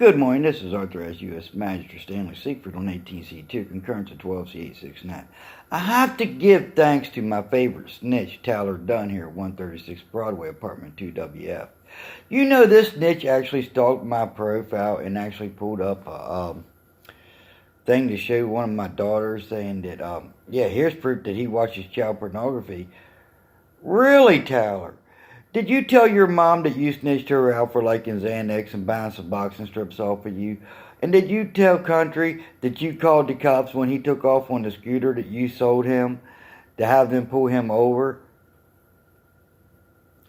Good morning, this is authorized U.S. Magistrate Stanley Siegfried on 18C2, concurrence of 12C869. I have to give thanks to my favorite snitch, Tyler Dunn here at 136 Broadway, apartment 2WF. You know, this snitch actually stalked my profile and actually pulled up a thing to show one of my daughters saying that, here's proof that he watches child pornography. Really, Tyler? Did you tell your mom that you snitched her out for liking Xanax and buying some boxing strips off of you? And did you tell Country that you called the cops when he took off on the scooter that you sold him to have them pull him over?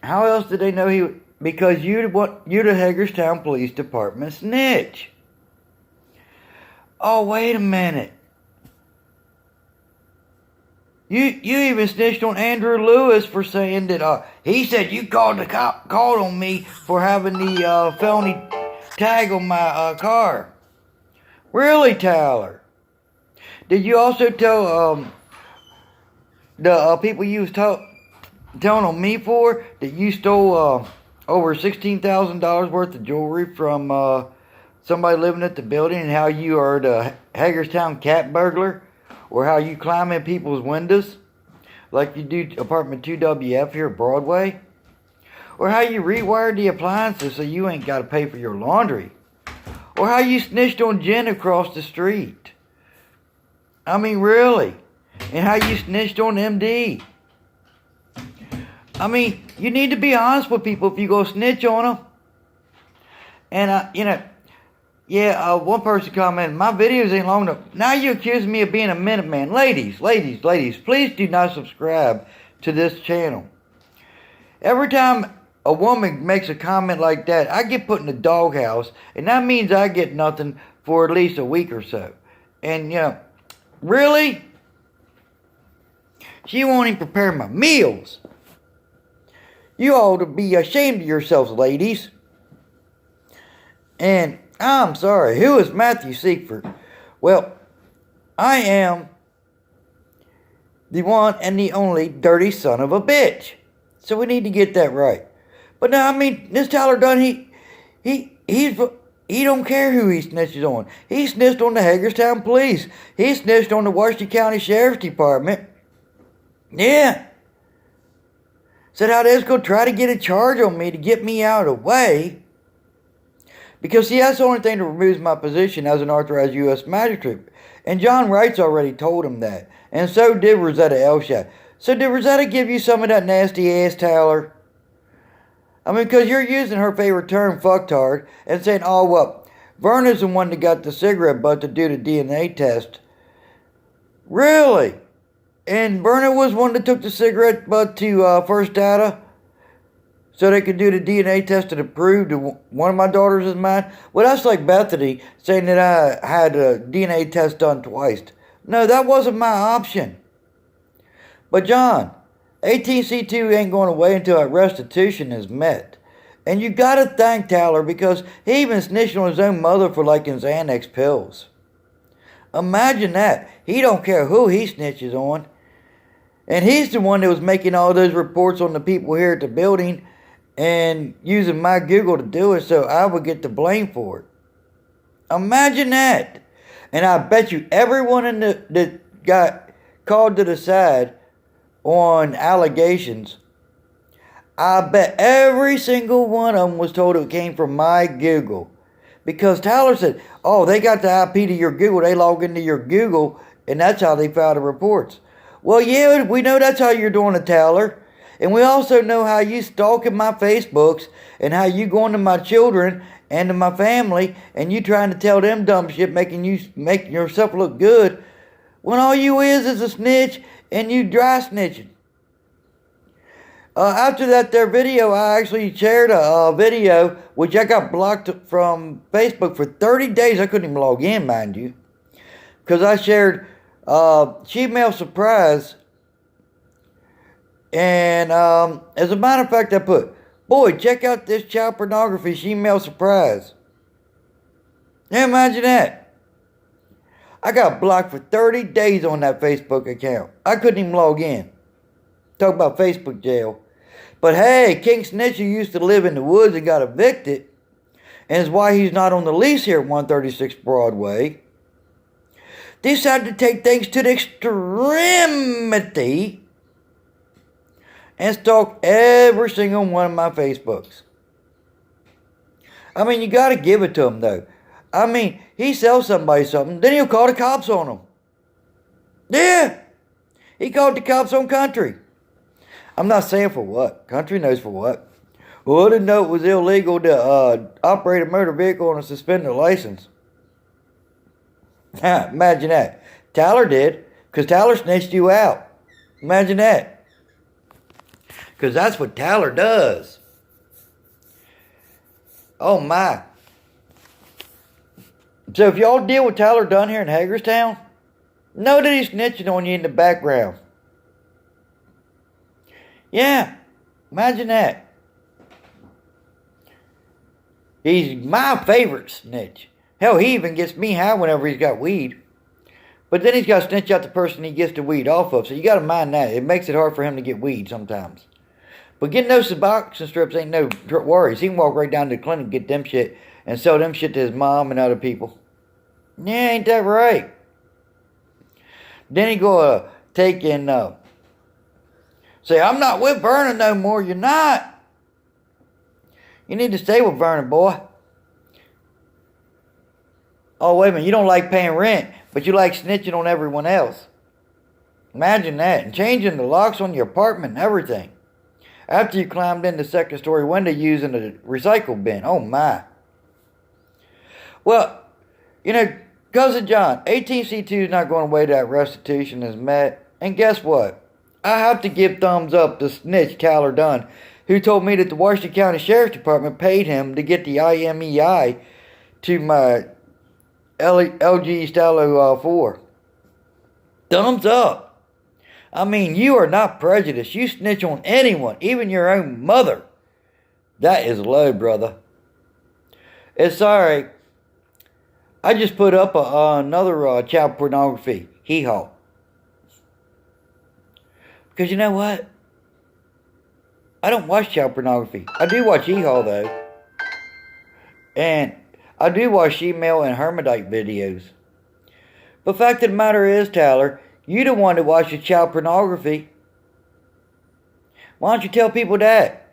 How else did they know he... Because you're the Hagerstown Police Department snitch. Oh, wait a minute. You even snitched on Andrew Lewis for saying that he said you called on me for having the felony tag on my car. Really, Tyler? Did you also tell the people you was telling on me for that you stole over $16,000 worth of jewelry from somebody living at the building, and how you are the Hagerstown cat burglar? Or how you climb in people's windows, like you do apartment 2WF here at Broadway? Or how you rewired the appliances so you ain't got to pay for your laundry? Or how you snitched on Jen across the street? I mean, really? And how you snitched on MD? I mean, you need to be honest with people if you go snitch on them. And, one person commented, my videos ain't long enough. Now you accuse me of being a Minuteman. Ladies, please do not subscribe to this channel. Every time a woman makes a comment like that, I get put in the doghouse, and that means I get nothing for at least a week or so. And, really? She won't even prepare my meals. You ought to be ashamed of yourselves, ladies. And I'm sorry, who is Matthew Siegfried? Well, I am the one and the only dirty son of a bitch. So we need to get that right. But now, I mean, this Tyler Dunn, he don't care who he snitches on. He snitched on the Hagerstown Police. He snitched on the Washington County Sheriff's Department. Yeah. Said how they're going to try to get a charge on me to get me out of the way. Because, see, that's the only thing that removes my position as an authorized U.S. magistrate. And J Wright's already told him that. And so did Rosetta Elshad. So did Rosetta give you some of that nasty ass, Tyler? I mean, because you're using her favorite term, fucktard, and saying, oh, well, Verna's the one that got the cigarette butt to do the DNA test. Really? And Verna was one that took the cigarette butt to First Data? So they could do the DNA test to prove that one of my daughters is mine? Well, that's like Bethany saying that I had a DNA test done twice. No, that wasn't my option. But John, 18C2 ain't going away until that restitution is met. And you got to thank Tyler, because he even snitched on his own mother for liking Xanax pills. Imagine that. He don't care who he snitches on. And he's the one that was making all those reports on the people here at the building and using my Google to do it, so I would get the blame for it. Imagine that. And I bet you everyone that got called to the side on allegations, I bet every single one of them was told it came from my Google. Because Tyler said, oh, they got the IP to your Google, they log into your Google, and that's how they filed the reports. Well, yeah, we know that's how you're doing it, Tyler. And we also know how you stalking my Facebooks, and how you going to my children and to my family, and you trying to tell them dumb shit, making yourself look good, when all you is a snitch, and you dry snitching. After that there video, I actually shared a video, which I got blocked from Facebook for 30 days. I couldn't even log in, mind you. Because I shared She-Mail Surprise. And as a matter of fact, I put, boy, check out this child pornography She-Mail Surprise. Now imagine that. I got blocked for 30 days on that Facebook account. I couldn't even log in. Talk about Facebook jail. But hey, King Snitcher used to live in the woods and got evicted. and is why he's not on the lease here at 136 Broadway, decided to take things to the extremity and stalk every single one of my Facebooks. I mean, you got to give it to him, though. I mean, he sells somebody something, then he'll call the cops on them. Yeah, he called the cops on Country. I'm not saying for what. Country knows for what. Well, I didn't know it was illegal to operate a motor vehicle on a suspended license. Imagine that. Tyler did, because Tyler snitched you out. Imagine that. Because that's what Tyler does. Oh, my. So if y'all deal with Tyler Dunn here in Hagerstown, know that he's snitching on you in the background. Yeah, imagine that. He's my favorite snitch. Hell, he even gets me high whenever he's got weed. But then he's got to snitch out the person he gets the weed off of. So you got to mind that. It makes it hard for him to get weed sometimes. But getting those Suboxone strips ain't no worries. He can walk right down to the clinic, get them shit, and sell them shit to his mom and other people. Yeah, ain't that right? Then he go take and say, I'm not with Vernon no more. You're not. You need to stay with Vernon, boy. Oh, wait a minute. You don't like paying rent, but you like snitching on everyone else. Imagine that. And changing the locks on your apartment and everything. After you climbed in the second story window using a recycle bin. Oh, my. Well, you know, Cousin John, 18C2 is not going away. That restitution is met. And guess what? I have to give thumbs up to snitch Tyler Dunn, who told me that the Washington County Sheriff's Department paid him to get the IMEI to my LG Stylo 4. Thumbs up. I mean, you are not prejudiced. You snitch on anyone, even your own mother. That is low, brother. It's sorry. I just put up another child pornography hee-haw. Because you know what? I don't watch child pornography. I do watch hee-haw, though. And I do watch female and hermaphrodite videos. But the fact of the matter is, Tyler, you the one that watches child pornography. Why don't you tell people that?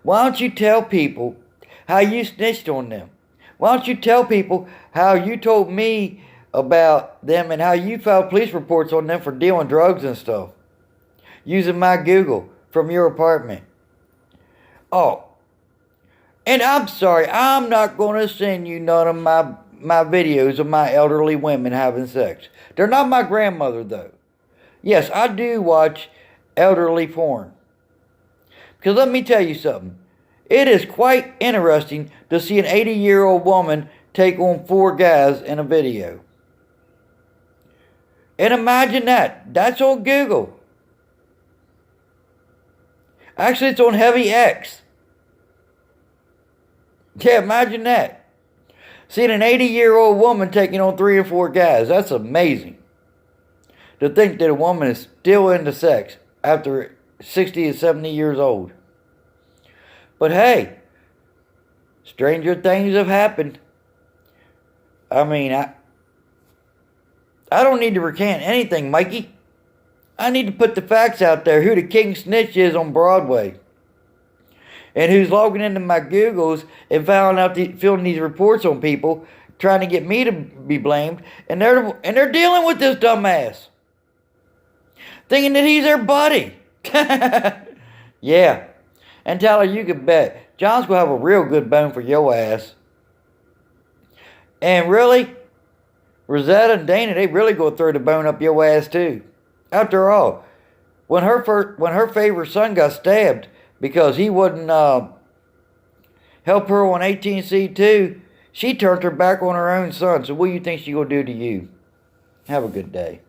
Why don't you tell people how you snitched on them? Why don't you tell people how you told me about them and how you filed police reports on them for dealing drugs and stuff? Using my Google from your apartment. Oh. And I'm sorry, I'm not going to send you none of my videos of my elderly women having sex. They're not my grandmother, though. Yes, I do watch elderly porn. Because let me tell you something. It is quite interesting to see an 80-year-old woman take on 4 guys in a video. And imagine that. That's on Google. Actually, it's on Heavy X. Yeah, imagine that. Seeing an 80-year-old woman taking on 3 or 4 guys. That's amazing. To think that a woman is still into sex after 60 or 70 years old. But hey, stranger things have happened. I mean, I don't need to recant anything, Mikey. I need to put the facts out there who the king snitch is on Broadway. And who's logging into my Googles and filling these reports on people, trying to get me to be blamed, and they're dealing with this dumbass. Thinking that he's their buddy. Yeah. And Tyler, you can bet John's gonna have a real good bone for your ass. And really, Rosetta and Dana, they really gonna throw the bone up your ass too. After all, when her favorite son got stabbed because he wouldn't help her on 18C2, she turned her back on her own son. So what do you think she gonna do to you? Have a good day.